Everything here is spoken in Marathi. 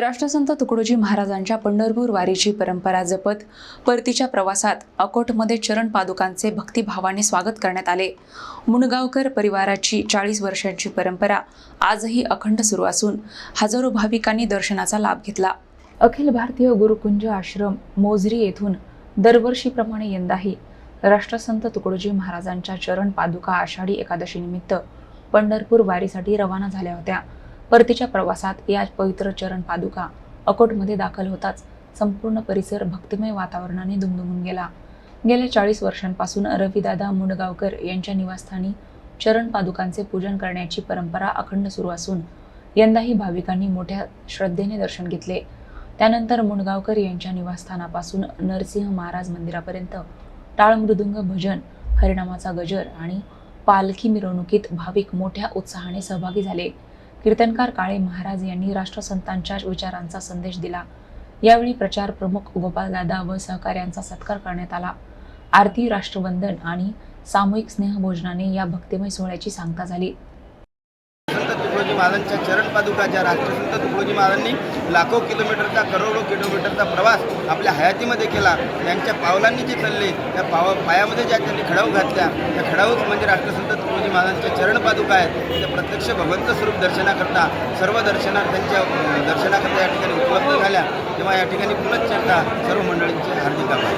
राष्ट्रसंत तुकडोजी महाराजांच्या पंढरपूर वारीची परंपरा जपत परतीच्या प्रवासात अकोटमध्ये चरण पादुकांचे भक्तिभावाने स्वागत करण्यात आले। मुणगावकर परिवाराची 40 वर्षांची परंपरा आजही अखंड सुरू असून हजारो भाविकांनी दर्शनाचा लाभ घेतला। अखिल भारतीय गुरुकुंज आश्रम मोझरी येथून दरवर्षीप्रमाणे यंदाही राष्ट्रसंत तुकडोजी महाराजांच्या चरण पादुका आषाढी एकादशी निमित्त पंढरपूर वारीसाठी रवाना झाल्या होत्या। परतीच्या प्रवासात या पवित्र चरण पादुका अकोटमध्ये दाखल होताच संपूर्ण परिसर भक्तिमय वातावरणाने दुमदुमून गेला। गेल्या 40 वर्षांपासून रविदादा मुणगावकर यांच्या निवासस्थानी चरण पादुकांचे पूजन करण्याची परंपरा अखंड सुरू असून यंदाही भाविकांनी मोठ्या श्रद्धेने दर्शन घेतले। त्यानंतर मुणगावकर यांच्या निवासस्थानापासून नरसिंह महाराज मंदिरापर्यंत टाळ मृदुंग भजन, हरिनामाचा गजर आणि पालखी मिरवणुकीत भाविक मोठ्या उत्साहाने सहभागी झाले। कीर्तनकार काळे महाराज यांनी राष्ट्रसंतांच्या विचारांचा संदेश दिला। यावेळी प्रचार प्रमुख गोपालदादा व सहकार्यांचा सत्कार करण्यात आला। आरती, राष्ट्रवंदन आणि सामूहिक स्नेहभोजनाने या भक्तिमय सोहळ्याची सांगता झाली। तुकडोजी महाराजांच्या चरण पादुका ज्या राष्ट्रसंत तुकडोजी महाराजांनी लाखो किलोमीटरचा, करोडो किलोमीटरचा प्रवास आपल्या हयातीमध्ये केला, त्यांच्या पावलांनी जे चालले त्या पायामध्ये ज्या त्यांनी खडाऊ घातल्या त्या खडाऊच म्हणजे राष्ट्रसंत तुकडोजी महाराजांच्या चरण पादुका आहेत। त्या प्रत्यक्ष भगवंत स्वरूप दर्शनाकरता सर्व दर्शनार्थ्यांच्या दर्शनाकरता या ठिकाणी उपलब्ध झाल्या। तेव्हा या ठिकाणी पुनश्च सर्व मंडळींचे हार्दिक आभार।